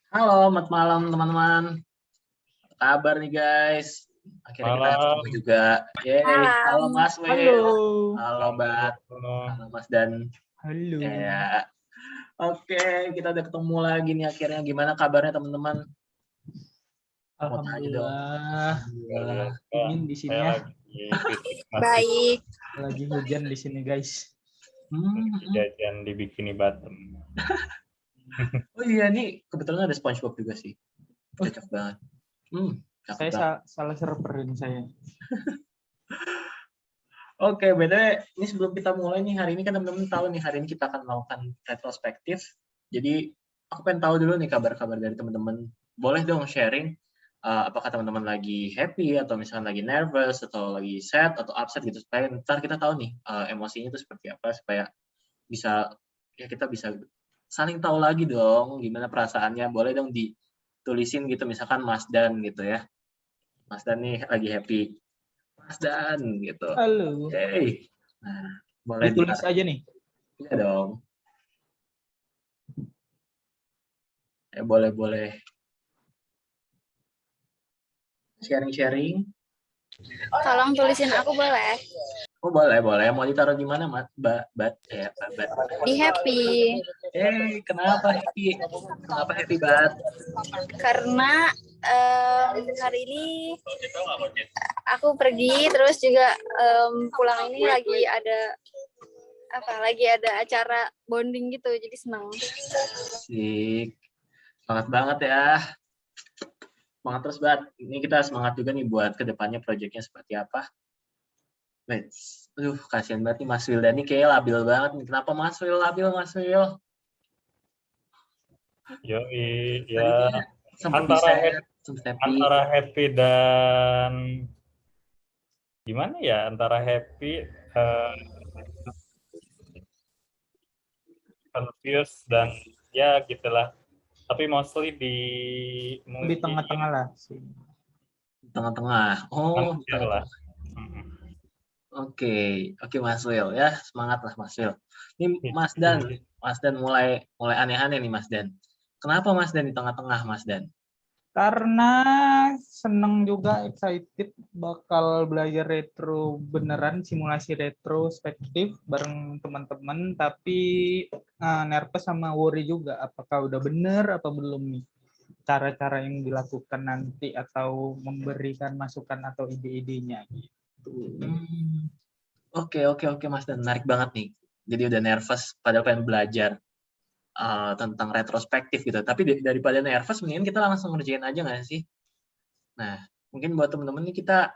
Halo, selamat malam teman-teman. Apa kabar nih guys? Akhirnya kita ketemu Malam. juga. Yeay, halo Malam. Mas Halo. Will, halo Bat, Halo. halo Mas Dan. Halo. Ya, oke, kita udah ketemu lagi nih akhirnya. Gimana kabarnya teman-teman? Mau tanya dong. Alhamdulillah. Alhamdulillah. Dingin di sini Saya ya. masih Baik. Lagi hujan di sini guys. jajan di Bikini Bottom. Oh iya, nih kebetulan ada SpongeBob juga sih. Cocok banget. Cakep Saya banget. salah serverin saya. Oke, BTW, ini sebelum kita mulai nih, hari ini kan teman-teman tahu nih, hari ini kita akan melakukan retrospektif. Jadi, aku pengen tahu dulu nih kabar-kabar dari teman-teman. Boleh dong sharing, apakah teman-teman lagi happy, atau misalnya lagi nervous, atau lagi sad, atau upset gitu, supaya ntar kita tahu nih, emosinya itu seperti apa, supaya bisa, ya kita bisa saling tahu lagi dong, gimana perasaannya. Boleh dong ditulisin gitu, misalkan Mas Dan gitu ya. Mas Dan nih lagi happy. Mas Dan gitu. Halo. Hey. Nah, boleh Ditulis aja nih. Iya dong. Boleh. Sharing. Tolong tulisin aku boleh. Oh, boleh. Mau ditaruh di mana, Mas? Bat. Di happy. Kenapa happy? Kenapa happy, Bat? Karena hari ini aku pergi terus juga pulang ini lagi ada acara bonding gitu, jadi senang. Asik. Semangat banget ya. Semangat terus, Bat. Ini kita semangat juga nih buat kedepannya proyeknya seperti apa. Wait. Aduh, kasihan banget nih Mas Will. Dan ini kayak labil banget nih. Kenapa Mas Will labil, Mas Will? Yoi, Tadi ya kayak sempat antara happy dan gimana ya? Antara happy, confused dan ya gitulah. Tapi mostly Di mungkin tengah-tengah lah sih. tengah-tengah. Oh, di hampir lah. tengah-tengah. Oke, Mas Will ya, semangat lah Mas Will. Ini Mas Dan mulai aneh-aneh nih Mas Dan. Kenapa Mas Dan di tengah-tengah Mas Dan? Karena seneng juga, excited bakal belajar retro beneran, simulasi retrospektif bareng teman-teman, tapi nervous sama worry juga apakah udah bener apa belum nih cara-cara yang dilakukan nanti atau memberikan masukan atau ide-idenya gitu. Oke Mas Dan, menarik banget nih. Jadi udah nervous padahal pengen belajar tentang retrospektif gitu. Tapi daripada nervous, mendingan kita langsung ngerjain aja nggak sih? Nah, mungkin buat teman-teman nih kita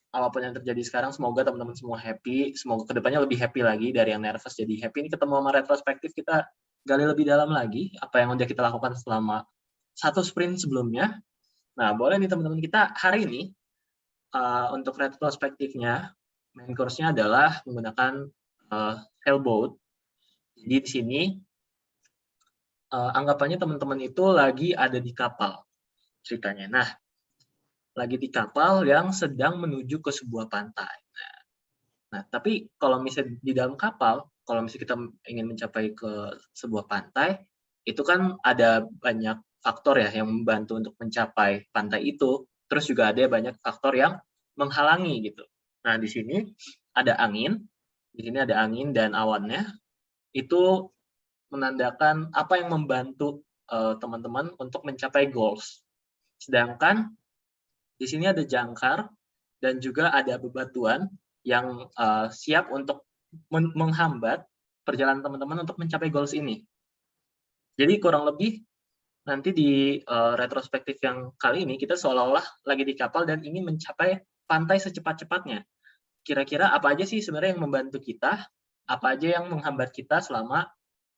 apapun yang terjadi sekarang, semoga teman-teman semua happy, semoga kedepannya lebih happy lagi dari yang nervous jadi happy. Ini ketemu sama retrospektif, kita gali lebih dalam lagi apa yang udah kita lakukan selama satu sprint sebelumnya. Nah, boleh nih teman-teman kita hari ini untuk retrospektifnya, main course-nya adalah menggunakan sailboat. Jadi di sini anggapannya teman-teman itu lagi ada di kapal ceritanya. Nah, lagi di kapal yang sedang menuju ke sebuah pantai. Nah, tapi kalau misalnya di dalam kapal, kalau misalnya kita ingin mencapai ke sebuah pantai, itu kan ada banyak faktor ya yang membantu untuk mencapai pantai itu. Terus juga ada banyak faktor yang menghalangi gitu. Nah, di sini ada angin, dan awannya itu menandakan apa yang membantu teman-teman untuk mencapai goals. Sedangkan di sini ada jangkar dan juga ada bebatuan yang siap untuk menghambat perjalanan teman-teman untuk mencapai goals ini. Jadi kurang lebih nanti di retrospektif yang kali ini kita seolah-olah lagi di kapal dan ingin mencapai pantai secepat-cepatnya. Kira-kira apa aja sih sebenarnya yang membantu kita, apa aja yang menghambat kita selama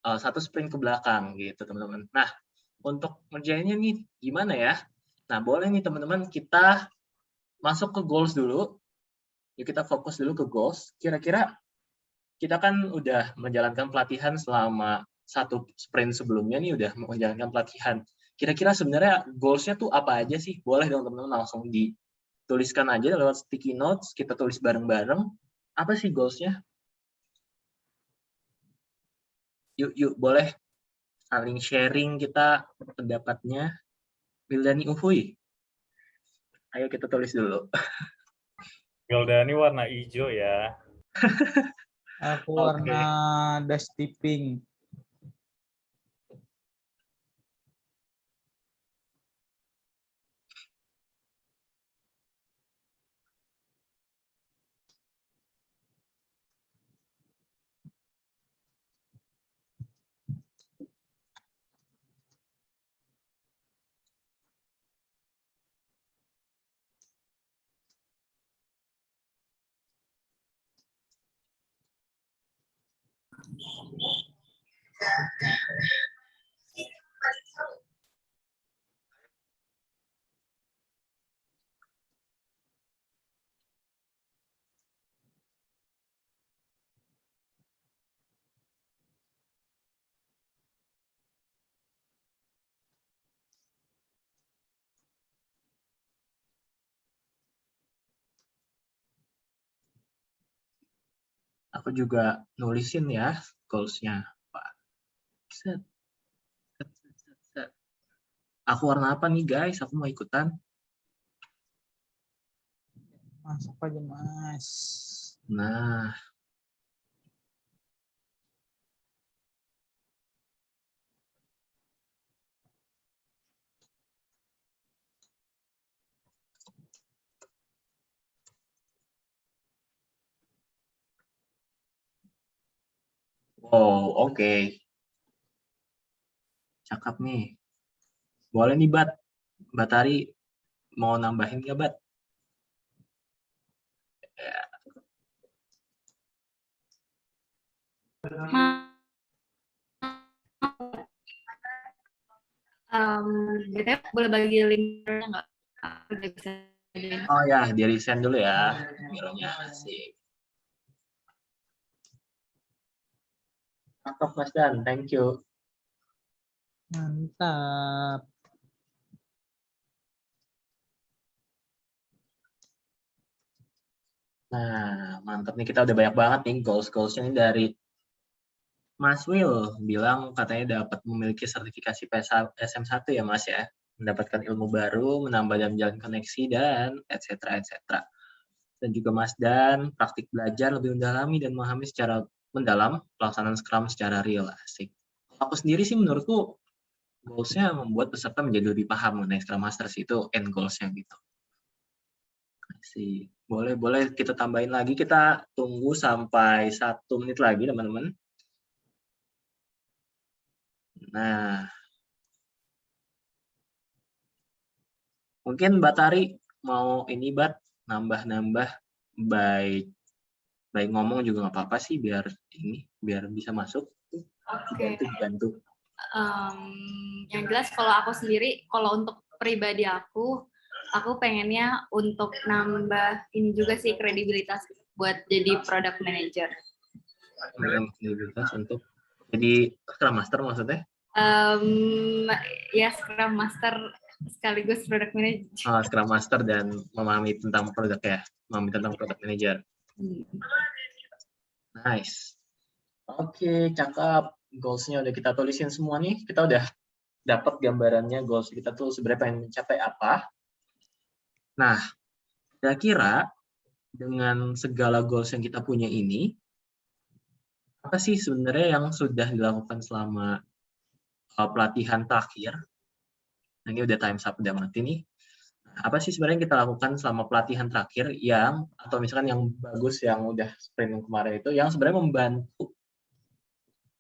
satu sprint ke belakang gitu teman-teman. Nah, untuk ngerjainnya nih gimana ya? Nah, boleh nih teman-teman kita masuk ke goals dulu. Yuk kita fokus dulu ke goals. Kira-kira kita kan udah menjalankan pelatihan selama satu sprint sebelumnya nih, udah menjalankan pelatihan. Kira-kira sebenarnya goals-nya tuh apa aja sih? Boleh dong teman-teman langsung dituliskan aja lewat sticky notes, kita tulis bareng-bareng. Apa sih goals-nya? Yuk, boleh. saling sharing kita pendapatnya. Wildani Uhuy. Ayo kita tulis dulu. Galdani warna hijau ya. Aku Oke. warna dusty pink. Aku juga nulisin ya goals-nya. Pak. Set, set, set, set. Aku warna apa nih guys? Aku mau ikutan. Masuk aja Mas. Nah, wow, oke. Cakep nih. Boleh nih, Bat. Batari mau nambahin nggak, Bat? Ya. BTW boleh bagi linknya nggak? Udah bisa join. Oh ya, di resend dulu ya. Bironya asik. Cakep, Mas Dan. Thank you. Mantap. Nah, mantap nih. Kita udah banyak banget nih goals-goalsnya ini dari Mas Will. Bilang katanya dapat memiliki sertifikasi SM1 ya, Mas ya. Mendapatkan ilmu baru, menambah dan menjalin koneksi, dan etc. etc. Dan juga Mas Dan, praktik belajar lebih mendalami dan memahami secara mendalam pelaksanaan Scrum secara real. Asik. Aku sendiri sih menurutku goals-nya membuat peserta menjadi lebih paham mengenai Scrum Master itu end goals-nya gitu. Asik. Boleh kita tambahin lagi, kita tunggu sampai 1 menit lagi teman-teman. Nah, mungkin Batari mau ini nambah-nambah baik ngomong juga nggak apa-apa sih biar bisa masuk. Oke. Dibantu. Yang jelas kalau aku sendiri, kalau untuk pribadi aku pengennya untuk nambah ini juga sih kredibilitas buat jadi product manager. Kredibilitas untuk jadi Scrum Master maksudnya? Ya Scrum Master sekaligus product manager. Scrum Master dan memahami tentang produk ya, memahami tentang product manager. Nice. Oke, cakep. Goals-nya udah kita tulisin semua nih. Kita udah dapat gambarannya goals kita tuh sebenarnya pengen mencapai apa. Nah, kira-kira dengan segala goals yang kita punya ini, apa sih sebenarnya yang sudah dilakukan selama pelatihan terakhir? Nah, ini udah time's up, udah mati nih. Apa sih sebenarnya yang kita lakukan selama pelatihan terakhir atau misalkan yang bagus yang udah sprint yang kemarin itu, yang sebenarnya membantu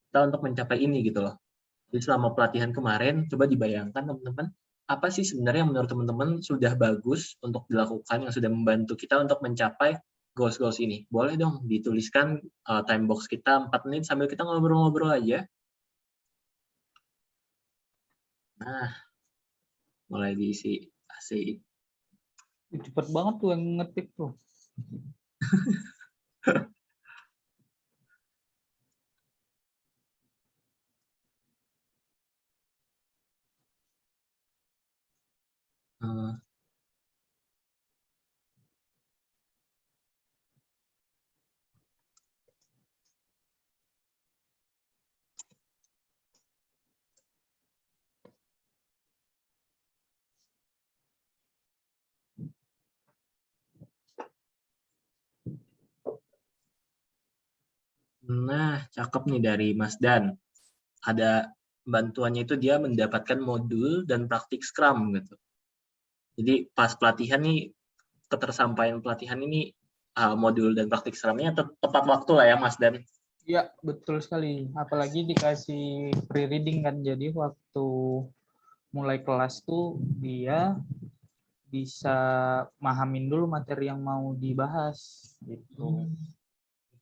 kita untuk mencapai ini gitu loh. Jadi selama pelatihan kemarin, coba dibayangkan teman-teman, apa sih sebenarnya yang menurut teman-teman sudah bagus untuk dilakukan, yang sudah membantu kita untuk mencapai goals-goals ini. Boleh dong dituliskan time box kita 4 menit sambil kita ngobrol-ngobrol aja. Nah, mulai diisi. Asik. Cepet banget tuh yang ngetik tuh. Nah, cakep nih dari Mas Dan. Ada bantuannya itu dia mendapatkan modul dan praktik Scrum gitu. Jadi pas pelatihan nih, ketersampaian pelatihan ini modul dan praktik Scrum-nya tepat waktu lah ya Mas Dan. Ya, betul sekali. Apalagi dikasih free reading kan. Jadi waktu mulai kelas tuh dia bisa mahamin dulu materi yang mau dibahas gitu.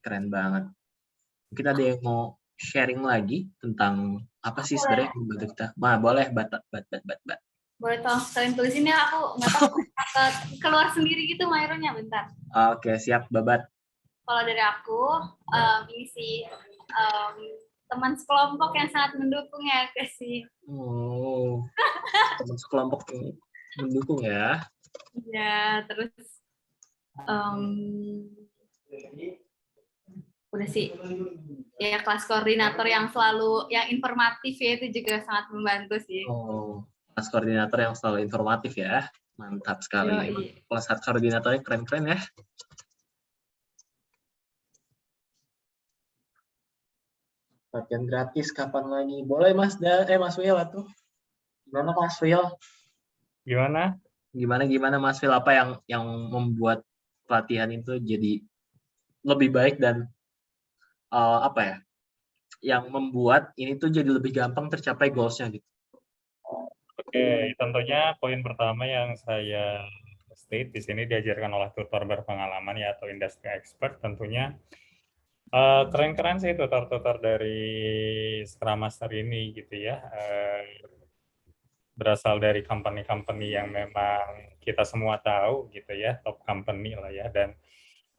Keren banget. Mungkin ada yang mau sharing lagi tentang apa sih sebenarnya yang membantu kita? Nah, boleh, bat. Boleh tolong kalian tulisin ya, aku nggak tahu keluar sendiri gitu Maironya, bentar. Oke, siap, Babat. Kalau dari aku, ini sih teman sekelompok yang sangat mendukung ya, sih. Oh, teman sekelompok yang mendukung ya. Ya, terus udah sih. Ya, kelas koordinator yang selalu, yang informatif ya, itu juga sangat membantu sih. Oh, kelas koordinator yang selalu informatif ya. Mantap sekali. Kelas koordinatornya keren-keren ya. Latihan gratis kapan lagi? Boleh Mas Mas Wil tuh. Gimana Mas Wil? Gimana? Gimana Mas Wil, apa yang membuat pelatihan itu jadi lebih baik dan apa ya? Yang membuat ini tuh jadi lebih gampang tercapai goals-nya gitu. Oke, tentunya poin pertama yang saya state di sini diajarkan oleh tutor berpengalaman ya atau industry expert tentunya. Keren-keren sih tutor-tutor dari Scrum Master ini gitu ya. Berasal dari company-company yang memang kita semua tahu gitu ya, top company lah ya, dan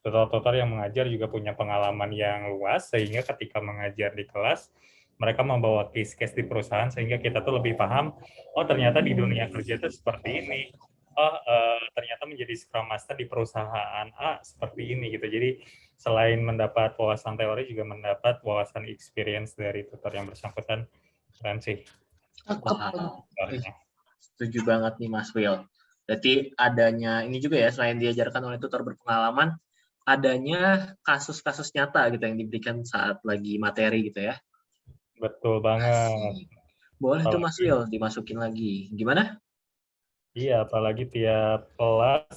tutor-tutor yang mengajar juga punya pengalaman yang luas sehingga ketika mengajar di kelas mereka membawa case-case di perusahaan sehingga kita tuh lebih paham, oh ternyata di dunia kerja itu seperti ini. Oh, ternyata menjadi Scrum Master di perusahaan A seperti ini gitu. Jadi selain mendapat wawasan teori juga mendapat wawasan experience dari tutor yang bersangkutan. Keren sih. Wow. Setuju banget nih Mas Will. Berarti adanya ini juga ya, selain diajarkan oleh tutor berpengalaman, adanya kasus-kasus nyata gitu yang diberikan saat lagi materi gitu ya. Betul banget. Boleh tuh Mas Will dimasukin lagi. Gimana? Iya, apalagi tiap kelas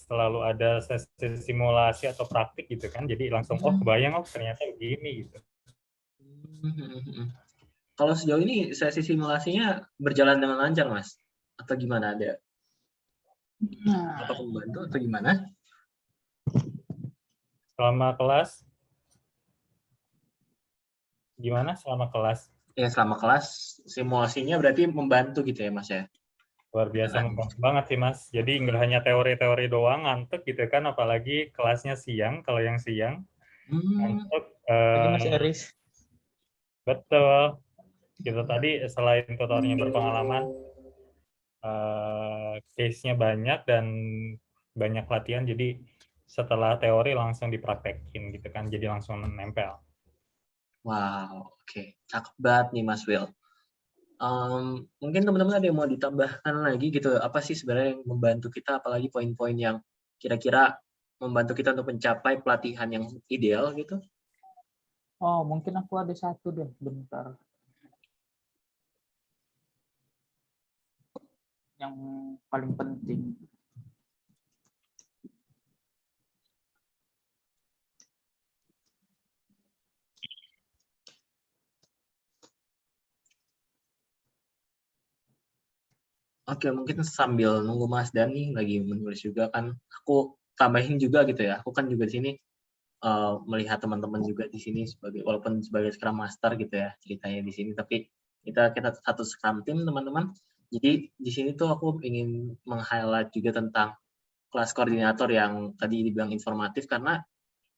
selalu ada sesi simulasi atau praktik gitu kan. Jadi langsung, oh kebayang, oh ternyata begini gitu. Kalau sejauh ini sesi simulasinya berjalan dengan lancar Mas? Atau gimana, ada? Apa membantu atau gimana? Selama kelas, gimana selama kelas? Ya, selama kelas simulasinya berarti membantu gitu ya Mas ya? Luar biasa membantu banget sih Mas. Jadi nggak hanya teori-teori doang, ngantuk gitu kan, apalagi kelasnya siang, kalau yang siang. Ngantuk. Mas Eris. Betul. Gitu tadi selain tutornya berpengalaman, case-nya banyak dan banyak latihan, jadi setelah teori langsung dipraktekin gitu kan, jadi langsung nempel. Wow, oke. Cakep banget nih Mas Will. Mungkin teman-teman ada yang mau ditambahkan lagi gitu, apa sih sebenarnya yang membantu kita, apalagi poin-poin yang kira-kira membantu kita untuk mencapai pelatihan yang ideal gitu? Oh, mungkin aku ada satu deh, bentar. Yang paling penting. Oke, mungkin sambil nunggu Mas Dani lagi menulis juga kan, aku tambahin juga gitu ya. Aku kan juga di sini melihat teman-teman juga di sini walaupun sebagai Scrum Master gitu ya ceritanya di sini, tapi kita satu Scrum Team teman-teman. Jadi di sini tuh aku ingin meng-highlight juga tentang kelas koordinator yang tadi dibilang informatif, karena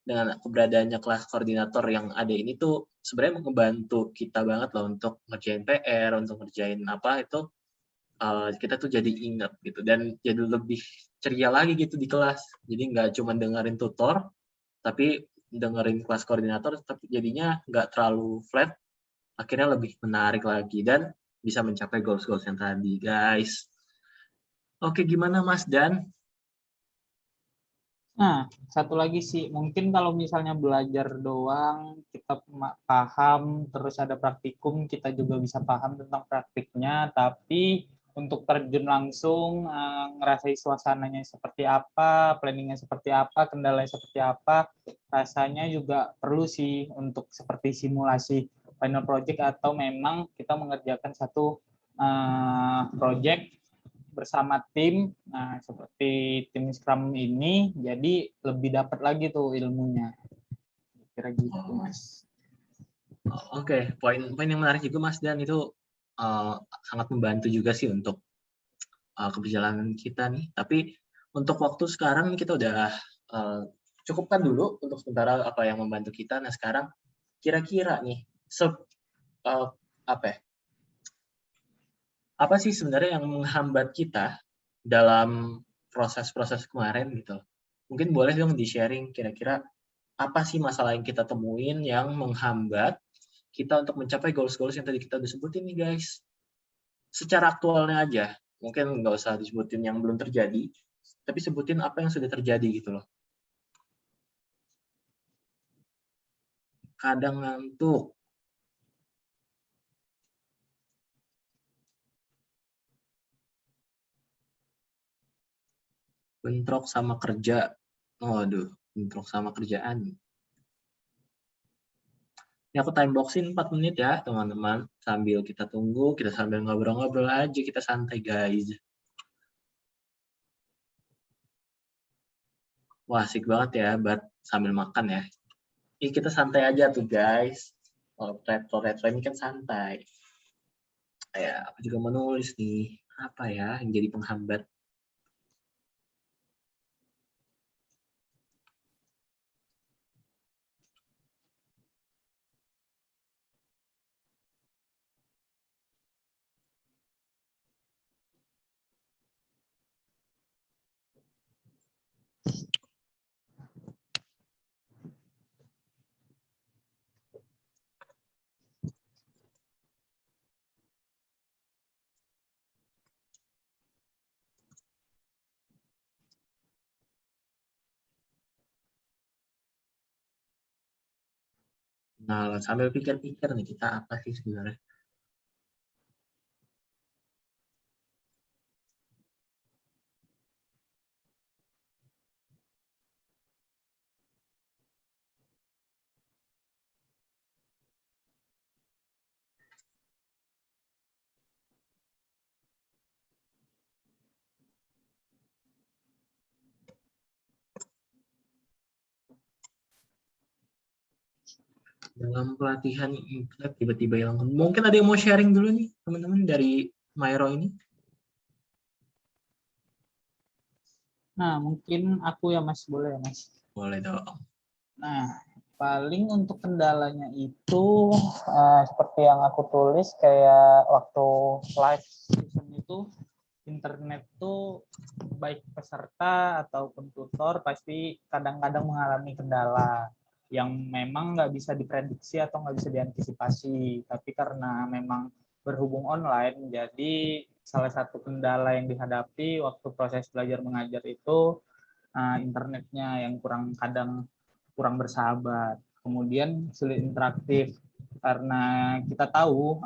dengan keberadaannya kelas koordinator yang ada ini tuh sebenarnya membantu kita banget loh untuk ngerjain PR, untuk ngerjain apa itu. Kita tuh jadi ingat gitu dan jadi lebih ceria lagi gitu di kelas. Jadi nggak cuma dengerin tutor, tapi dengerin kelas koordinator, tapi jadinya nggak terlalu flat, akhirnya lebih menarik lagi dan bisa mencapai goals-goals yang tadi, guys. Oke, gimana Mas Dan? Nah, satu lagi sih, mungkin kalau misalnya belajar doang, kita paham, terus ada praktikum, kita juga bisa paham tentang praktiknya, tapi untuk terjun langsung, ngerasai suasananya seperti apa, planningnya seperti apa, kendalanya seperti apa, rasanya juga perlu sih untuk seperti simulasi final project atau memang kita mengerjakan satu project bersama tim, nah seperti tim Scrum ini, jadi lebih dapat lagi tuh ilmunya. Kira gitu, Mas. Oke, poin yang menarik juga Mas, dan itu sangat membantu juga sih untuk keberjalanan kita nih. Tapi untuk waktu sekarang kita udah cukupkan dulu untuk sementara apa yang membantu kita. Nah sekarang kira-kira nih, apa sih sebenarnya yang menghambat kita dalam proses-proses kemarin gitu? Mungkin boleh dong di-sharing kira-kira apa sih masalah yang kita temuin yang menghambat kita untuk mencapai goals-goals yang tadi kita udah sebutin nih guys. Secara aktualnya aja, mungkin nggak usah disebutin yang belum terjadi, tapi sebutin apa yang sudah terjadi gitu loh. Kadang ngantuk. Bentrok sama kerja. Waduh, bentrok sama kerjaan. Ini aku time boxin 4 menit ya, teman-teman. Sambil kita tunggu, kita sambil ngobrol-ngobrol aja, kita santai, guys. Wah, asik banget ya, buat sambil makan ya. Ini kita santai aja tuh, guys. Kalau retro ini kan santai. Ya, aku juga mau nulis nih. Apa ya yang jadi penghambat? Nah, sambil pikir-pikir nih, kita apa sih sebenarnya? Dalam pelatihan iklan tiba-tiba hilang. Mungkin ada yang mau sharing dulu nih, teman-teman dari Mairo ini. Nah, mungkin aku ya Mas, boleh ya Mas? Boleh dong. Nah, paling untuk kendalanya itu seperti yang aku tulis kayak waktu live session itu internet tuh baik peserta ataupun tutor pasti kadang-kadang mengalami kendala yang memang nggak bisa diprediksi atau nggak bisa diantisipasi. Tapi karena memang berhubung online, jadi salah satu kendala yang dihadapi waktu proses belajar mengajar itu internetnya yang kadang kurang bersahabat. Kemudian sulit interaktif karena kita tahu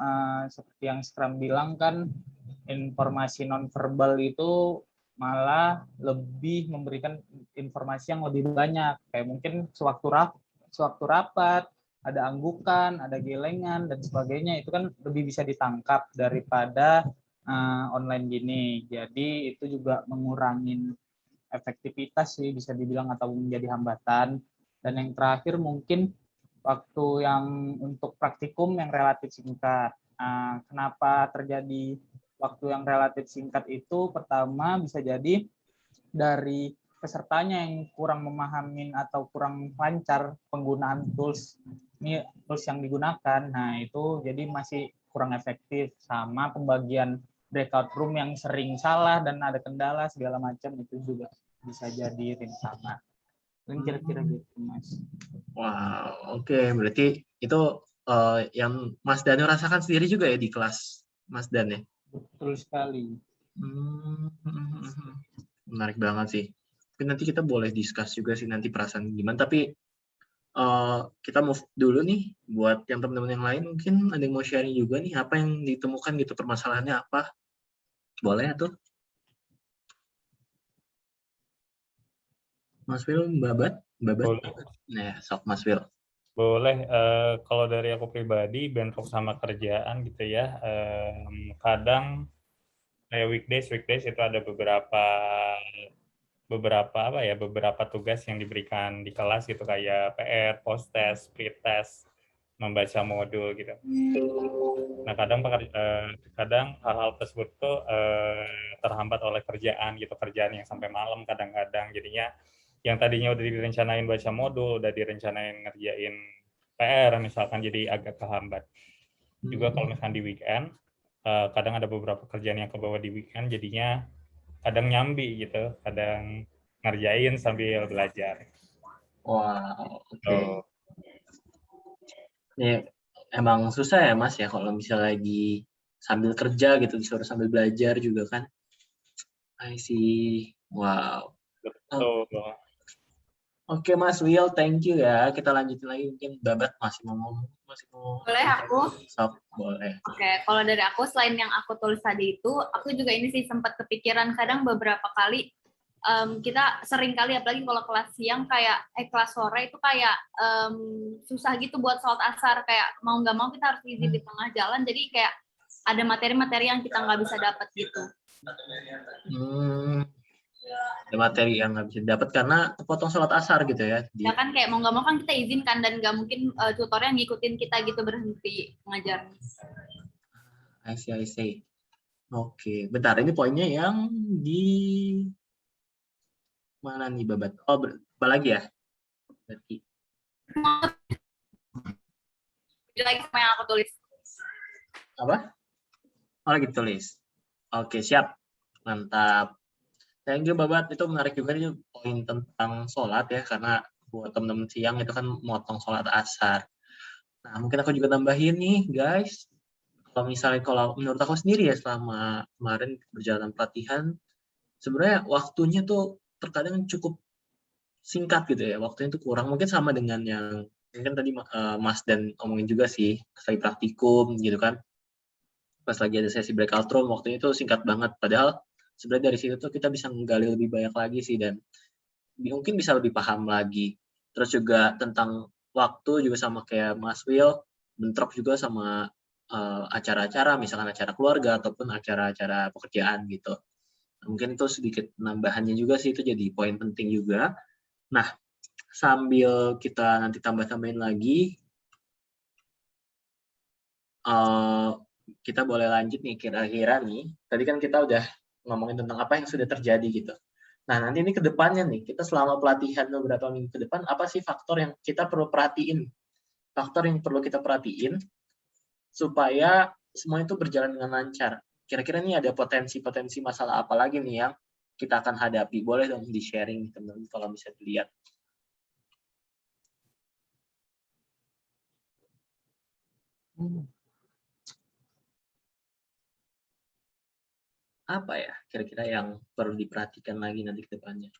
seperti yang Scrum bilang kan informasi nonverbal itu malah lebih memberikan informasi yang lebih banyak. Kayak mungkin sewaktu rapat, ada anggukan, ada gelengan, dan sebagainya. Itu kan lebih bisa ditangkap daripada online gini. Jadi itu juga mengurangi efektivitas sih bisa dibilang atau menjadi hambatan. Dan yang terakhir mungkin waktu yang untuk praktikum yang relatif singkat. Kenapa terjadi waktu yang relatif singkat itu? Pertama bisa jadi dari pesertanya yang kurang memahami atau kurang lancar penggunaan tools yang digunakan. Nah, itu jadi masih kurang efektif sama pembagian breakout room yang sering salah dan ada kendala segala macam itu juga bisa jadi rintangan. Dan kira-kira gitu, Mas. Wow, oke. Berarti itu yang Mas Danu rasakan sendiri juga ya di kelas, Mas Dan ya? Betul sekali. Menarik banget sih. Mungkin nanti kita boleh discuss juga sih nanti perasaan gimana, tapi kita move dulu nih buat yang teman-teman yang lain, mungkin ada yang mau sharing juga nih apa yang ditemukan gitu, permasalahannya apa, boleh tuh Mas Will, Babat. Boleh. Nah, sok Mas Will. Boleh, kalau dari aku pribadi, bentrok sama kerjaan gitu ya, kadang kayak weekdays itu ada beberapa tugas yang diberikan di kelas gitu, kayak PR, post test, pre-test, membaca modul gitu. Nah, kadang hal-hal tersebut tuh terhambat oleh kerjaan yang sampai malam kadang-kadang, jadinya yang tadinya udah direncanain baca modul, udah direncanain ngerjain PR misalkan, jadi agak kehambat. Juga kalau misalkan di weekend, kadang ada beberapa kerjaan yang kebawa di weekend, jadinya kadang nyambi gitu, kadang ngerjain sambil belajar. Wow, oke. Ini emang susah ya Mas ya kalau misalnya lagi sambil kerja gitu, disuruh sambil belajar juga kan. I see. Wow. Betul. Oke Mas Will, thank you ya. Kita lanjutin lagi, mungkin Babat masih mau ngomong, masih mau. Boleh aku? Sok, boleh. Oke, kalau dari aku selain yang aku tulis tadi itu, aku juga ini sih sempat kepikiran kadang beberapa kali kita sering kali apalagi kalau kelas siang kayak kelas sore itu kayak susah gitu buat sholat asar, kayak mau nggak mau kita harus izin di tengah jalan, jadi kayak ada materi-materi yang kita nggak bisa dapat gitu. Ada materi yang nggak bisa dapat karena kepotong sholat asar gitu ya. Ya kan kayak mau nggak mau kan kita izinkan dan nggak mungkin tutornya ngikutin kita gitu berhenti ngajar. I see. Oke, bentar, ini poinnya yang di mana nih Babat? Oh, apa lagi ya? Berarti. Jadi lagi sama yang aku tulis. Apa? Oh, lagi tulis. Oke, siap. Mantap. Thank you Babat, itu menarik juga nih poin tentang sholat ya, karena buat teman-teman siang itu kan motong sholat asar. Nah, mungkin aku juga tambahin nih guys, kalau menurut aku sendiri ya, selama kemarin berjalan pelatihan, sebenarnya waktunya tuh terkadang cukup singkat gitu ya, waktunya tuh kurang, mungkin sama dengan yang mungkin tadi Mas dan omongin juga sih, lagi praktikum gitu kan, pas lagi ada sesi breakout room, waktunya itu singkat banget, padahal sebenarnya dari situ tuh kita bisa menggali lebih banyak lagi sih, dan mungkin bisa lebih paham lagi. Terus juga tentang waktu juga sama kayak Mas Will, bentrok juga sama acara-acara, misalkan acara keluarga ataupun acara-acara pekerjaan gitu. Mungkin itu sedikit penambahannya juga sih, itu jadi poin penting juga. Nah, sambil kita nanti tambah-tambahin lagi, kita boleh lanjut nih kira-kira nih. Tadi kan kita udah ngomongin tentang apa yang sudah terjadi gitu. Nah, nanti ini ke depannya nih, kita selama pelatihan beberapa minggu ke depan, apa sih faktor yang kita perlu perhatiin? Faktor yang perlu kita perhatiin supaya semua itu berjalan dengan lancar. Kira-kira nih ada potensi-potensi masalah apa lagi nih yang kita akan hadapi? Boleh dong di-sharing teman-teman kalau bisa dilihat. Apa ya kira-kira yang perlu diperhatikan lagi nanti ke depannya?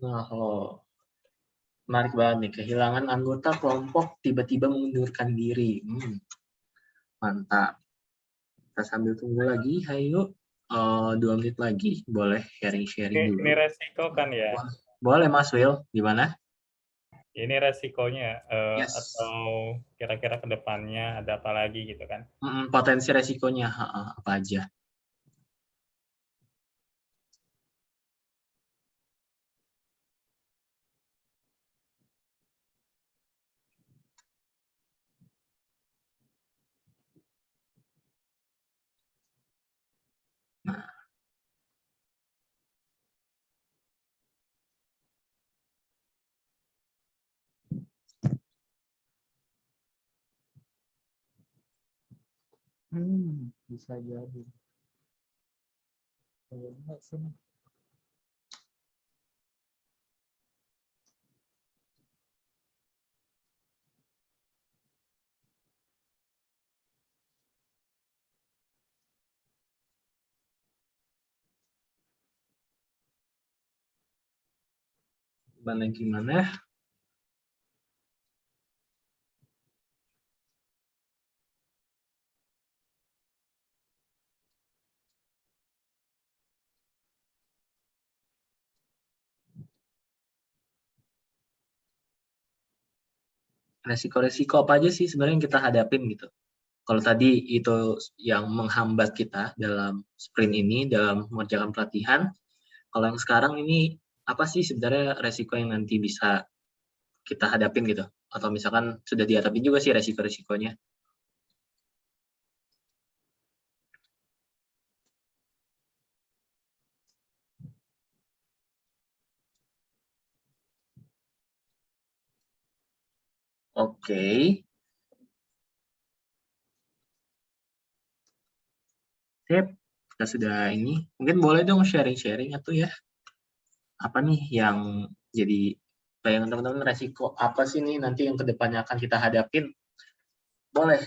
Nah, menarik banget nih, kehilangan anggota kelompok tiba-tiba mengundurkan diri. Mantap. Kita sambil tunggu lagi, hayo. 2 menit lagi, boleh sharing-sharing dulu. Ini resiko kan ya? Boleh Mas Will, gimana? Ini resikonya Yes. atau kira-kira ke depannya ada apa lagi gitu kan? Potensi resikonya apa aja? Nah, Bisa jadi. Enggak sih. gimana? Resiko-resiko apa aja sih sebenarnya yang kita hadapin gitu? Kalau tadi itu yang menghambat kita dalam sprint ini, dalam mengerjakan pelatihan, kalau yang sekarang ini apa sih sebenarnya resiko yang nanti bisa kita hadapin gitu? Atau misalkan sudah dihadapin juga sih resiko-resikonya? Oke. Sip, kita sudah ini. Mungkin boleh dong sharing-sharing atau ya. Apa nih yang jadi bayangan teman-teman resiko apa sih nih nanti yang kedepannya akan kita hadapin? Boleh,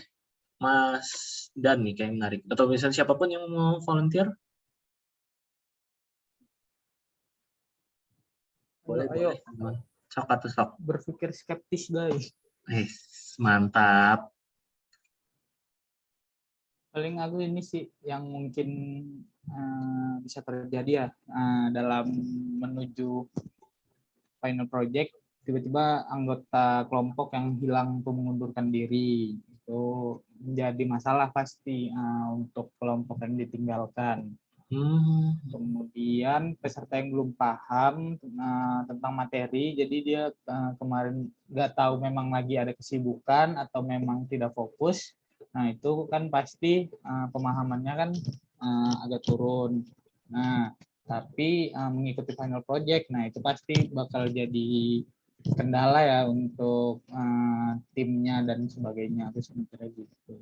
Mas Dan nih kayak menarik. Atau misalnya siapapun yang mau volunteer? Boleh, Ayo, boleh. Sok atau sok. berpikir skeptis, guys. Mantap. Paling aku ini sih yang mungkin bisa terjadi ya dalam menuju final project, tiba-tiba anggota kelompok yang hilang atau mengundurkan diri itu menjadi masalah pasti untuk kelompok yang ditinggalkan. Kemudian peserta yang belum paham tentang materi, jadi dia kemarin nggak tahu memang lagi ada kesibukan atau memang tidak fokus. Nah itu kan pasti pemahamannya kan agak turun. Nah tapi mengikuti final project, nah itu pasti bakal jadi kendala ya untuk timnya dan sebagainya. Aku sebenarnya gitu.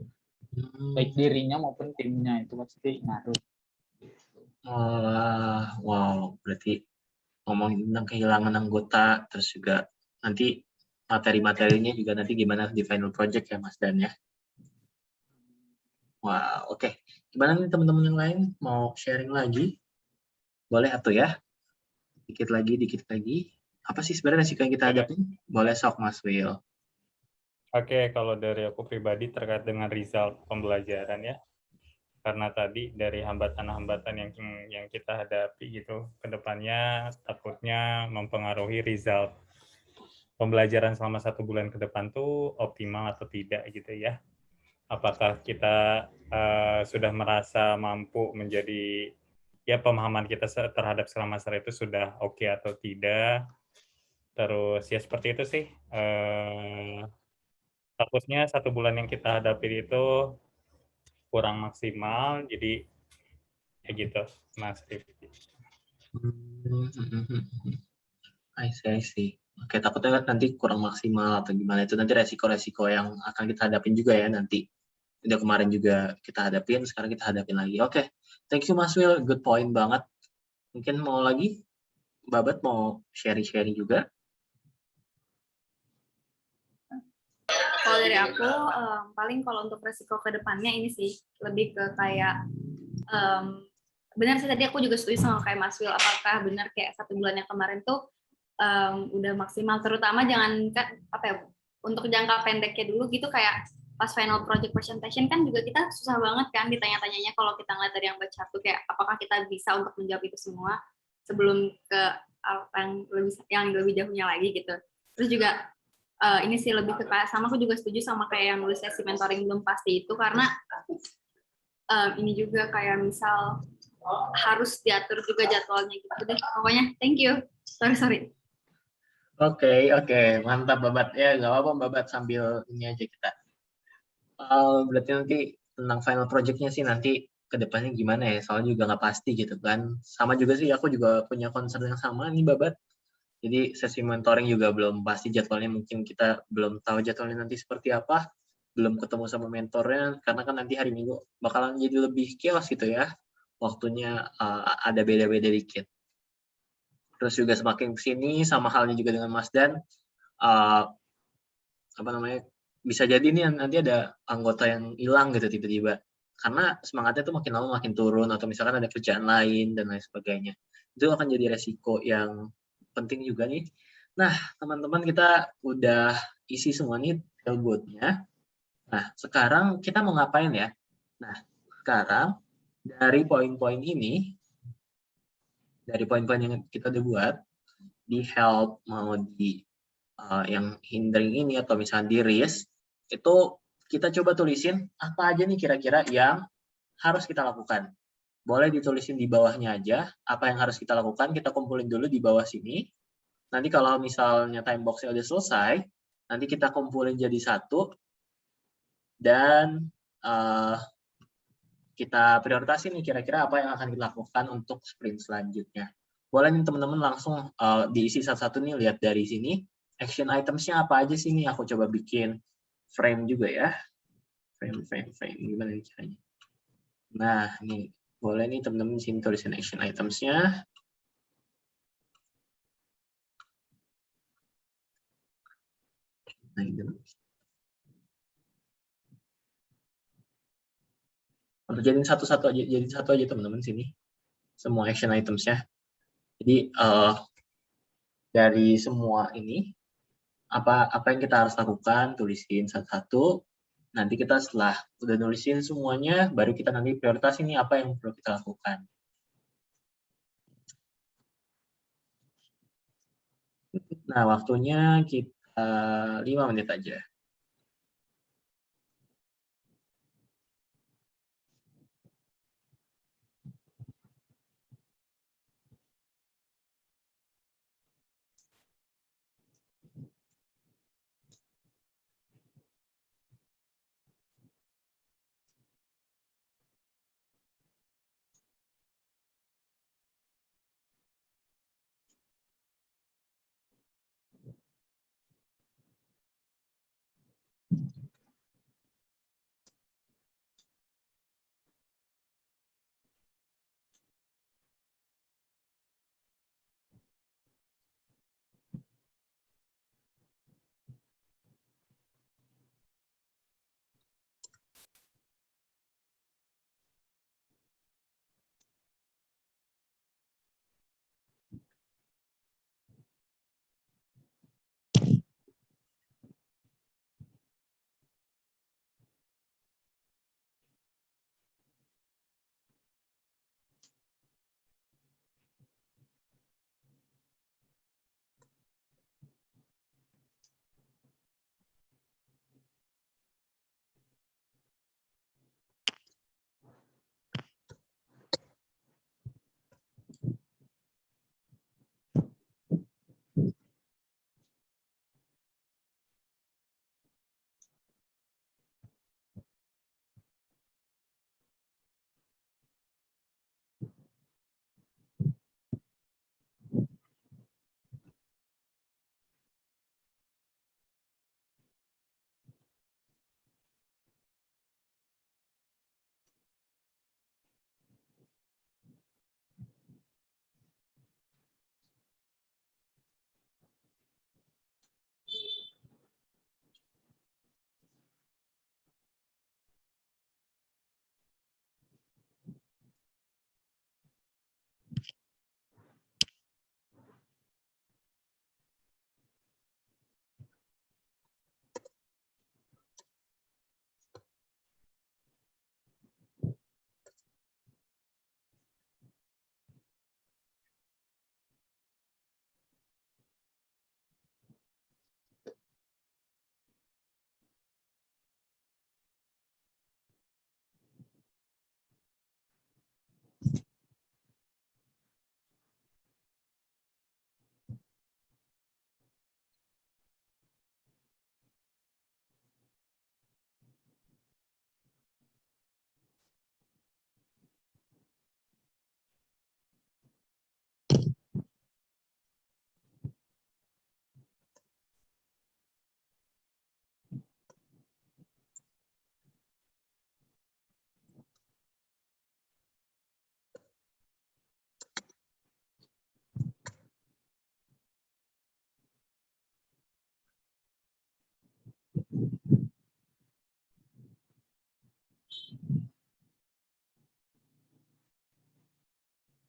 Baik dirinya maupun timnya itu pasti ngaruh. Wow, berarti ngomongin tentang kehilangan anggota, terus juga nanti materi-materinya juga nanti gimana di final project ya Mas Dan ya. Wah, oke. Gimana nih teman-teman yang lain mau sharing lagi? Boleh atau ya? Dikit lagi. Apa sih sebenarnya resiko yang kita hadapi? Boleh sok Mas Will. Oke, kalau dari aku pribadi terkait dengan result pembelajaran ya. Karena tadi dari hambatan-hambatan yang kita hadapi gitu, ke depannya takutnya mempengaruhi result pembelajaran selama 1 bulan ke depan tuh optimal atau tidak gitu ya. Apakah kita sudah merasa mampu menjadi ya pemahaman kita terhadap semester itu sudah oke atau tidak. Terus ya seperti itu sih. Takutnya 1 bulan yang kita hadapi itu kurang maksimal, jadi ya gitu, Mas Rifki. I see. Oke, takutnya nanti kurang maksimal atau gimana itu nanti resiko-resiko yang akan kita hadapin juga ya nanti. Udah kemarin juga kita hadapin, sekarang kita hadapin lagi. Oke, thank you Mas Will, good point banget. Mungkin mau lagi, Babat mau sharing-sharing juga? Kalau dari aku, paling kalau untuk resiko ke depannya ini sih, lebih ke kayak, benar sih tadi aku juga setuju sama kayak Mas Will, apakah benar kayak 1 bulan yang kemarin tuh udah maksimal, terutama jangan apa ya, untuk jangka pendeknya dulu gitu kayak pas final project presentation kan juga kita susah banget kan ditanya-tanyanya kalau kita ngeliat dari yang baca tuh kayak apakah kita bisa untuk menjawab itu semua sebelum ke apa yang lebih jauhnya lagi gitu. Terus juga ini sih lebih ke kayak sama aku juga setuju sama kayak yang nulis sesi mentoring belum pasti itu karena ini juga kayak misal harus diatur juga jadwalnya gitu deh. Pokoknya thank you. Sorry. Oke, mantap Babat. Ya, nggak apa-apa Babat, sambil ini aja kita. Berarti nanti tentang final project-nya sih nanti ke depannya gimana ya, soalnya juga nggak pasti gitu kan. Sama juga sih, aku juga punya concern yang sama nih Babat. Jadi sesi mentoring juga belum pasti jadwalnya, mungkin kita belum tahu jadwalnya nanti seperti apa, belum ketemu sama mentornya, karena kan nanti hari Minggu bakalan jadi lebih chaos gitu ya, waktunya ada beda-beda dikit. Terus juga semakin kesini, sama halnya juga dengan Mas Dan, bisa jadi nih nanti ada anggota yang hilang gitu tiba-tiba, karena semangatnya tuh makin lama makin turun, atau misalkan ada kerjaan lain dan lain sebagainya. Itu akan jadi resiko yang penting juga nih. Nah, teman-teman, kita udah isi semua nih tailboard-nya. Nah, sekarang kita mau ngapain ya? Nah, sekarang dari poin-poin ini, dari poin-poin yang kita udah buat, di help mau di yang hindering ini atau misalnya di risk, itu kita coba tulisin apa aja nih kira-kira yang harus kita lakukan. Boleh ditulisin di bawahnya aja, apa yang harus kita lakukan, kita kumpulin dulu di bawah sini. Nanti kalau misalnya time box-nya udah selesai, nanti kita kumpulin jadi satu, dan kita prioritasin nih kira-kira apa yang akan kita lakukan untuk sprint selanjutnya. Boleh nih teman-teman langsung diisi satu-satu nih, lihat dari sini. Action items-nya apa aja sih nih, aku coba bikin frame juga ya. Frame. Gimana nih caranya? Nah, nih. Boleh nih teman-teman di sini tulisin action items-nya. Nah, gitu. Jadiin satu aja teman-teman sini. Semua action items-nya. Jadi dari semua ini, apa yang kita harus lakukan, tulisin satu-satu. Nanti kita setelah udah nulisin semuanya, baru kita nanti prioritas ini apa yang perlu kita lakukan. Nah, waktunya kita 5 menit aja.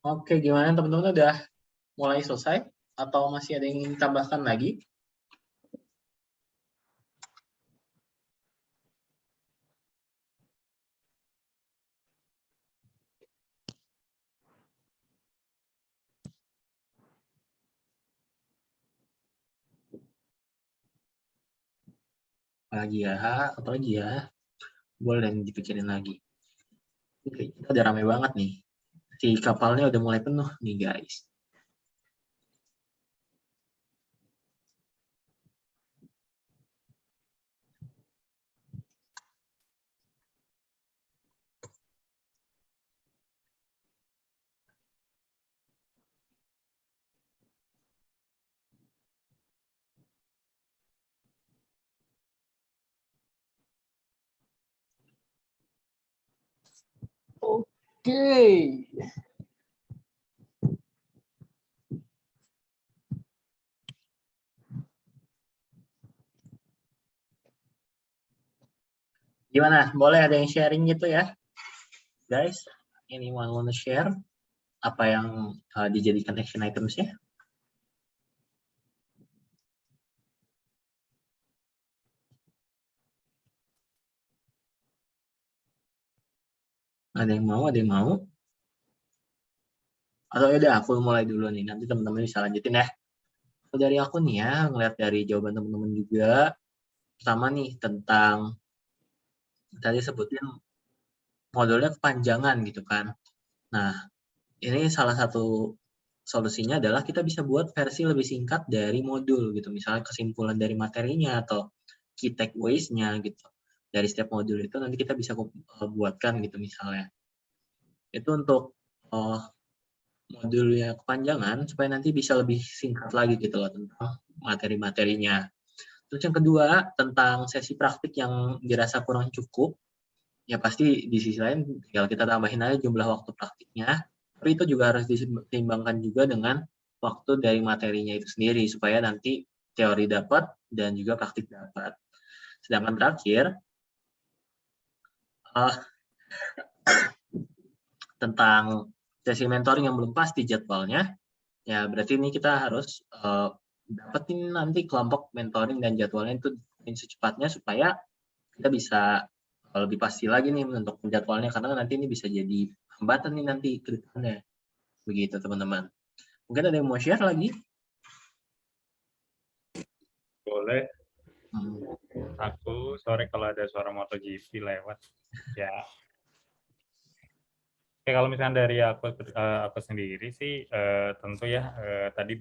Oke, gimana teman-teman, udah mulai selesai atau masih ada yang ingin tambahkan lagi? Apalagi ya, boleh dipikirin lagi. Oke, kita udah rame banget nih. Si kapalnya udah mulai penuh nih guys. Oke. Gimana? Boleh ada yang sharing gitu ya? Guys, anyone wanna share apa yang dijadikan action items-nya? Ada yang mau? Ada yang mau? Atau ya udah aku mulai dulu nih, nanti teman-teman bisa lanjutin ya. Kalau dari aku nih ya, ngeliat dari jawaban teman-teman juga, pertama nih tentang tadi sebutin modulnya kepanjangan gitu kan. Nah, ini salah satu solusinya adalah kita bisa buat versi lebih singkat dari modul gitu. Misalnya kesimpulan dari materinya atau key takeaways-nya gitu. Dari setiap modul itu nanti kita bisa buatkan gitu misalnya. Itu untuk modulnya kepanjangan supaya nanti bisa lebih singkat lagi gitu loh tentang materi-materinya. Terus yang kedua, tentang sesi praktik yang dirasa kurang cukup, ya pasti di sisi lain tinggal kita tambahin aja jumlah waktu praktiknya, tapi itu juga harus diseimbangkan juga dengan waktu dari materinya itu sendiri, supaya nanti teori dapat dan juga praktik dapat. Sedangkan terakhir, tentang sesi mentoring yang belum pasti jadwalnya, ya berarti ini kita harus dapetin nanti kelompok mentoring dan jadwalnya itu secepatnya supaya kita bisa lebih pasti lagi nih menentukan jadwalnya, karena nanti ini bisa jadi hambatan nih nanti ke depannya. Begitu teman-teman. Mungkin ada yang mau share lagi? Boleh. Aku sore kalau ada suara MotoGP lewat. Ya. Oke, kalau misalnya dari aku sendiri sih tentu ya tadi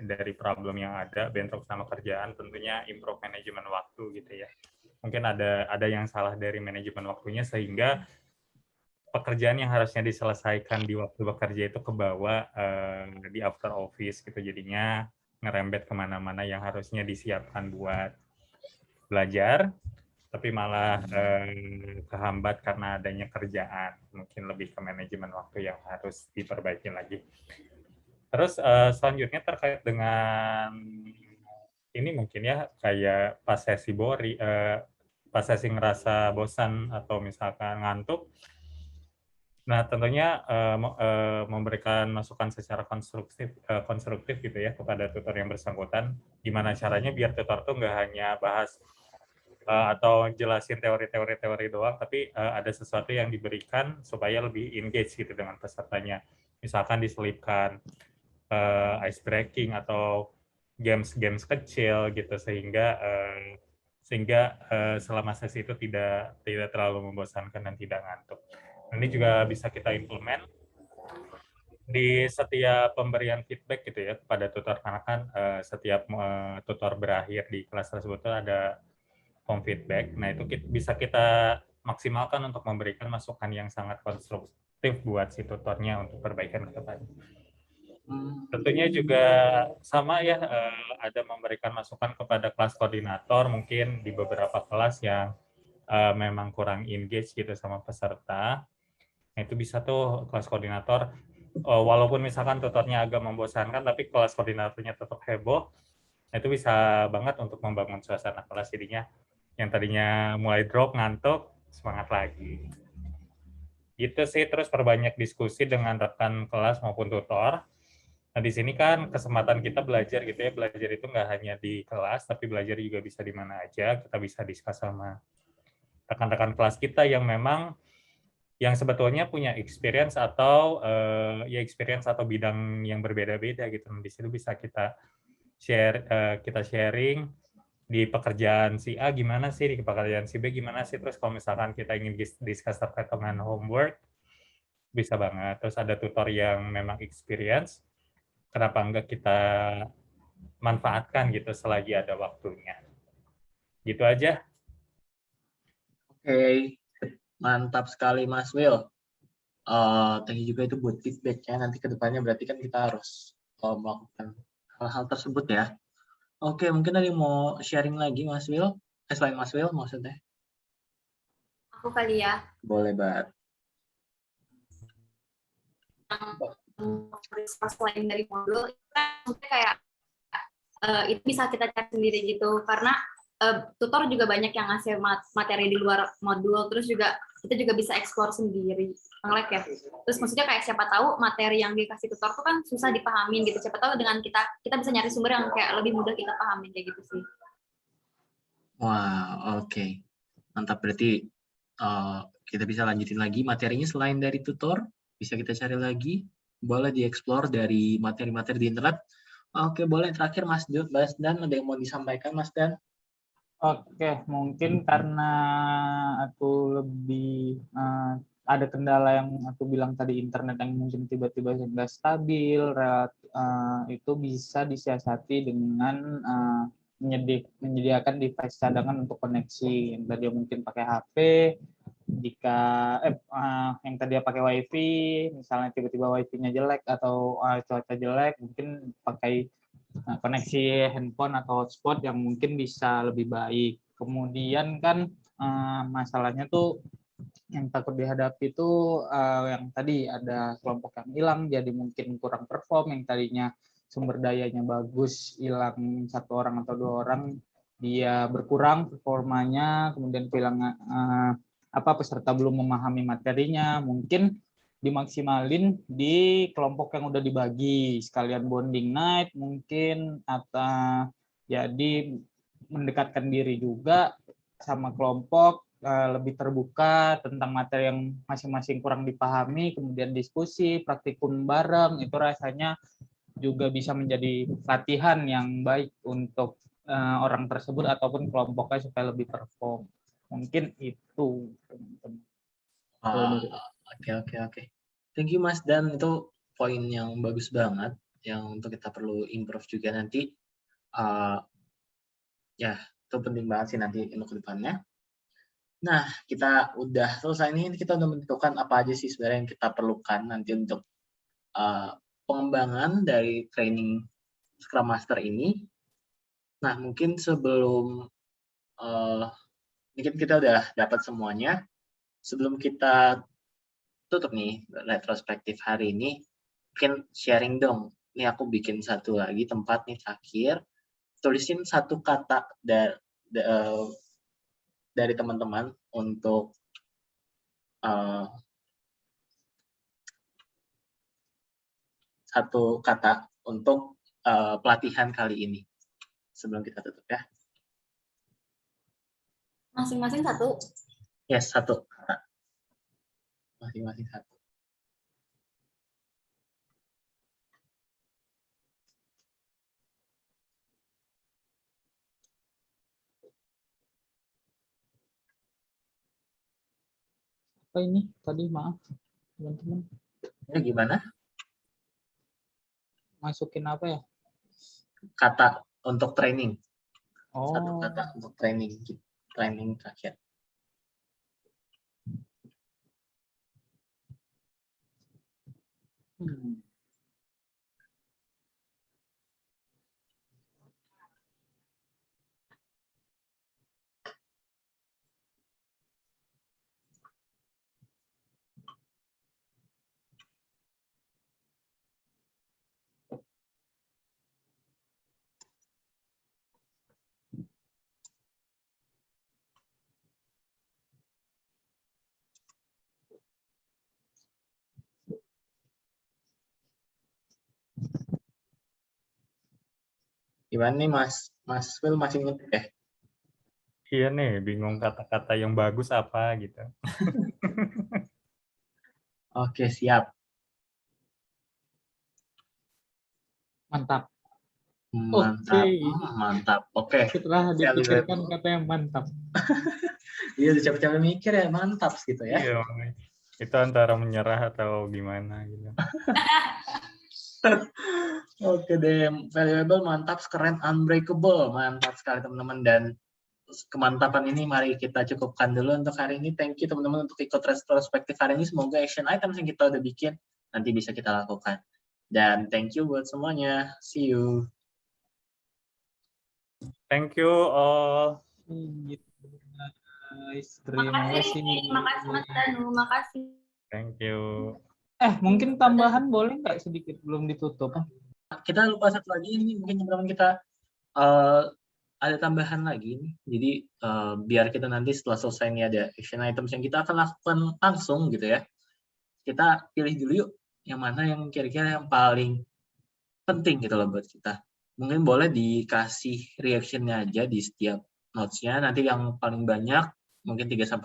dari problem yang ada bentrok sama kerjaan, tentunya improve manajemen waktu gitu ya. Mungkin ada yang salah dari manajemen waktunya sehingga pekerjaan yang harusnya diselesaikan di waktu bekerja itu kebawa di after office gitu, jadinya ngerembet kemana-mana yang harusnya disiapkan buat belajar tapi malah kehambat karena adanya kerjaan. Mungkin lebih ke manajemen waktu yang harus diperbaiki lagi. Terus selanjutnya terkait dengan ini mungkin ya kayak pas sesi ngerasa bosan atau misalkan ngantuk. Nah, tentunya memberikan masukan secara konstruktif gitu ya kepada tutor yang bersangkutan. Gimana caranya biar tutor tuh nggak hanya bahas atau jelasin teori-teori doang, tapi ada sesuatu yang diberikan supaya lebih engage gitu dengan pesertanya. Misalkan diselipkan ice breaking atau games kecil gitu sehingga selama sesi itu tidak terlalu membosankan dan tidak ngantuk. Ini juga bisa kita implement di setiap pemberian feedback gitu ya kepada tutor, karena kan setiap tutor berakhir di kelas tersebut ada home feedback. Nah, itu bisa kita maksimalkan untuk memberikan masukan yang sangat konstruktif buat si tutornya untuk perbaikan ke depannya. Tentunya juga sama ya, ada memberikan masukan kepada kelas koordinator, mungkin di beberapa kelas yang memang kurang engage gitu sama peserta. Nah, itu bisa tuh kelas koordinator, walaupun misalkan tutornya agak membosankan, tapi kelas koordinatornya tetap heboh, nah itu bisa banget untuk membangun suasana kelas, jadinya yang tadinya mulai drop, ngantuk, semangat lagi. Gitu sih, terus perbanyak diskusi dengan rekan kelas maupun tutor. Nah, di sini kan kesempatan kita belajar gitu ya, belajar itu nggak hanya di kelas, tapi belajar juga bisa di mana aja, kita bisa diskus sama rekan-rekan kelas kita yang memang yang sebetulnya punya experience atau ya experience atau bidang yang berbeda-beda gitu. Di situ bisa kita kita sharing di pekerjaan si A gimana sih, di pekerjaan si B gimana sih, terus kalau misalkan kita ingin discuss terkait dengan homework, bisa banget. Terus ada tutor yang memang experience, kenapa enggak kita manfaatkan gitu selagi ada waktunya. Gitu aja. Oke, mantap sekali Mas Will. Thank you juga itu buat feedback-nya. Nanti ke depannya berarti kan kita harus melakukan hal-hal tersebut ya. Oke, mungkin ada yang mau sharing lagi Mas Will? Selain Mas Will maksudnya? Aku kali ya. Boleh banget. Selain dari modul, itu kan maksudnya kayak itu bisa kita cari sendiri gitu, karena tutor juga banyak yang ngasih materi di luar modul, terus juga kita juga bisa explore sendiri, ngelek ya. Terus maksudnya kayak siapa tahu materi yang dikasih tutor tuh kan susah dipahamin gitu, siapa tahu dengan kita bisa nyari sumber yang kayak lebih mudah kita pahamin kayak gitu sih. Wah, oke. Mantap, berarti kita bisa lanjutin lagi materinya selain dari tutor, bisa kita cari lagi, boleh dieksplor dari materi-materi di internet. Oke, boleh terakhir Mas Dan, ada yang mau disampaikan Mas Dan? Oke, mungkin karena aku lebih ada kendala yang aku bilang tadi, internet yang mungkin tiba-tiba nggak stabil, itu bisa disiasati dengan menyediakan device cadangan untuk koneksi. Yang tadi mungkin pakai HP, jika yang tadi pakai WiFi, misalnya tiba-tiba WiFi-nya jelek atau cuaca jelek, mungkin pakai koneksi handphone atau hotspot yang mungkin bisa lebih baik. Kemudian kan masalahnya tuh yang takut dihadapi itu yang tadi ada kelompok yang hilang, jadi mungkin kurang perform, yang tadinya sumber dayanya bagus, hilang satu orang atau dua orang, dia berkurang performanya, kemudian kehilangan peserta belum memahami materinya, mungkin dimaksimalin di kelompok yang udah dibagi, sekalian bonding night mungkin, atau jadi mendekatkan diri juga sama kelompok, lebih terbuka tentang materi yang masing-masing kurang dipahami, kemudian diskusi, praktikum bareng, itu rasanya juga bisa menjadi latihan yang baik untuk orang tersebut ataupun kelompoknya supaya lebih perform. Mungkin itu, teman-teman. Oke. Thank you Mas Dan, itu poin yang bagus banget yang untuk kita perlu improve juga nanti. Ya, itu penting banget sih nanti untuk ke depannya. Nah, kita udah selesai nih, kita udah menentukan apa aja sih sebenarnya yang kita perlukan nanti untuk pengembangan dari training Scrum Master ini. Nah, mungkin sebelum mungkin kita udah dapat semuanya, sebelum kita tutup nih retrospektif hari ini, mungkin sharing dong. Ini aku bikin satu lagi tempat nih terakhir. Tulisin satu kata dari teman-teman untuk satu kata untuk pelatihan kali ini. Sebelum kita tutup ya. Masing-masing satu. Yes, satu kata. Masing-masing satu. Apa ini tadi, maaf teman-teman, Ya, gimana? masukin apa ya? Kata untuk training. Satu Oh, kata untuk training terakhir. Gimana nih Mas Will masih inget ya? Iya nih, bingung kata-kata yang bagus apa gitu. Oke, siap. Mantap. Mantap. Oke. Mantap. Oke. Setelah dipikirkan kata yang mantap. Iya, capek-capek mikir ya, mantap gitu ya. Iya, itu antara menyerah atau gimana gitu. Oke deh, valuable, mantap, keren, unbreakable. Mantap sekali teman-teman. Dan kemantapan ini mari kita cukupkan dulu untuk hari ini. Thank you teman-teman untuk ikut retrospektif hari ini. Semoga action items yang kita udah bikin nanti bisa kita lakukan. Dan thank you buat semuanya. See you. Thank you all. Guys, terima Makasih, kasih. makasih Mas Danu, makasih. Thank you. Mungkin tambahan boleh nggak sedikit belum ditutup? Kita lupa satu lagi ini, mungkin teman-teman kita ada tambahan lagi nih. Jadi biar kita nanti setelah selesai ini ada action items yang kita akan lakukan langsung gitu ya. Kita pilih dulu yuk yang mana yang kira-kira yang paling penting gitu loh buat kita. Mungkin boleh dikasih reaction-nya aja di setiap notes-nya. Nanti yang paling banyak mungkin 3-5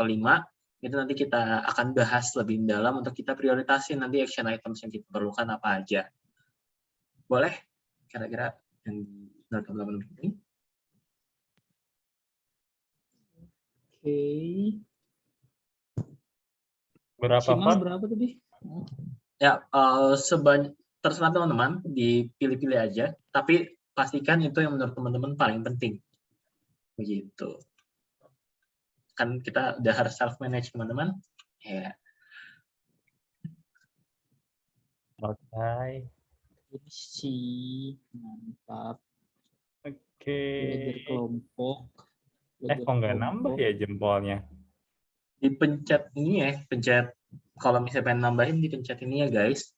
itu nanti kita akan bahas lebih dalam untuk kita prioritasin nanti action items yang kita perlukan apa aja. Boleh? Kira-kira yang menurut teman-teman ini? Oke. Berapa Maksimal part? berapa tadi? Ya, terserah teman-teman, dipilih-pilih aja. Tapi pastikan itu yang menurut teman-teman paling penting. Begitu. Kan kita udah harus self-manage, teman-teman. Ya. Oke. Ini sih mantap. Oke. Belajar kelompok. Kok nggak nambah ya jempolnya? Dipencet ini ya, pencet. Kalau misalnya pengen nambahin, dipencet ini ya, guys.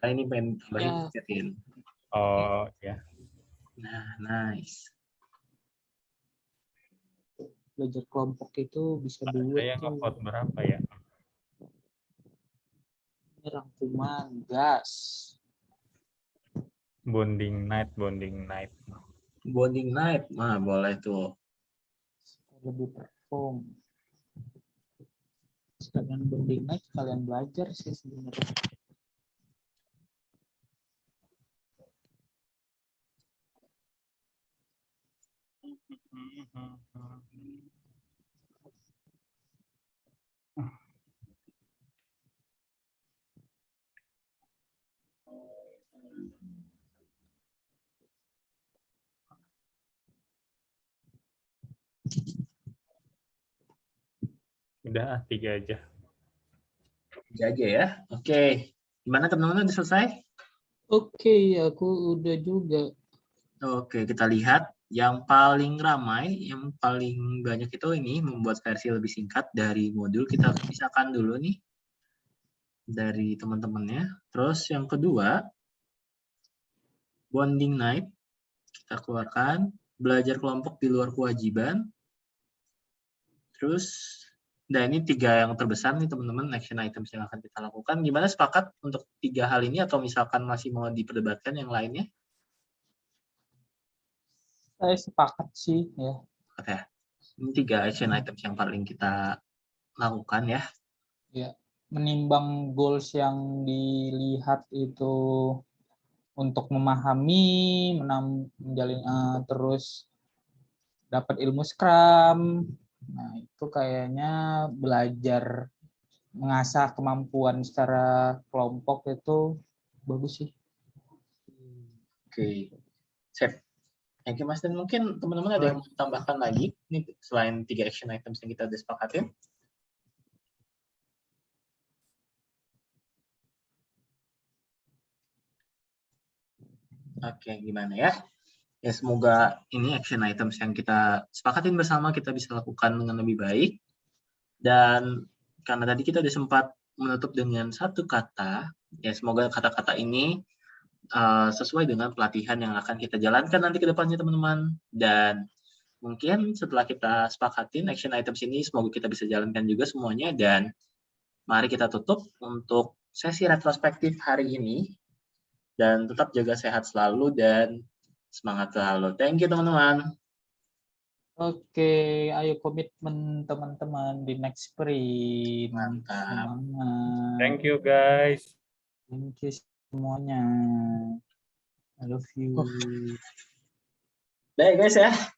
Saya ini pengen tambahin, Ya. pencetin. Oh, ya. Nah, nice. Belajar kelompok itu bisa dua Saya nge-vote berapa ya? Ini rangkuman, gas. Bonding night, bonding night. Bonding night, nah boleh tuh. Lebih perform. Sekalian bonding night, kalian belajar sih sebenarnya. Udah, 3 aja. 3 aja ya. Oke. Gimana teman-teman, udah selesai? Oke, aku udah juga. Oke, kita lihat yang paling ramai, yang paling banyak itu ini membuat versi lebih singkat dari modul. Kita pisahkan dulu nih dari teman-temannya. Terus yang kedua, bonding night. Kita keluarkan. Belajar kelompok di luar kewajiban. Terus, dan ini 3 yang terbesar nih teman-teman, action items yang akan kita lakukan. Gimana, sepakat untuk 3 hal ini atau misalkan masih mau diperdebatkan yang lainnya? Saya sepakat sih ya. Oke. Ini 3 action items yang paling kita lakukan ya. Ya, menimbang goals yang dilihat itu untuk memahami, menjalin terus dapat ilmu Scrum. Nah, itu kayaknya belajar mengasah kemampuan secara kelompok itu bagus sih. Oke. Sip. Thank you, Mas. Dan mungkin teman-teman ada yang mau tambahkan lagi nih selain 3 action items yang kita udah sepakatin? Oke, gimana ya? Ya, semoga ini action items yang kita sepakatin bersama kita bisa lakukan dengan lebih baik. Dan karena tadi kita udah sempat menutup dengan satu kata, ya semoga kata-kata ini sesuai dengan pelatihan yang akan kita jalankan nanti ke depannya, teman-teman. Dan mungkin setelah kita sepakatin action items ini, semoga kita bisa jalankan juga semuanya. Dan mari kita tutup untuk sesi retrospektif hari ini. Dan tetap jaga sehat selalu dan Semangat selalu. Thank you teman-teman. Oke, ayo komitmen teman-teman di next sprint. Mantap. Semangat. Thank you guys. Thank you semuanya. I love you. Baik guys ya.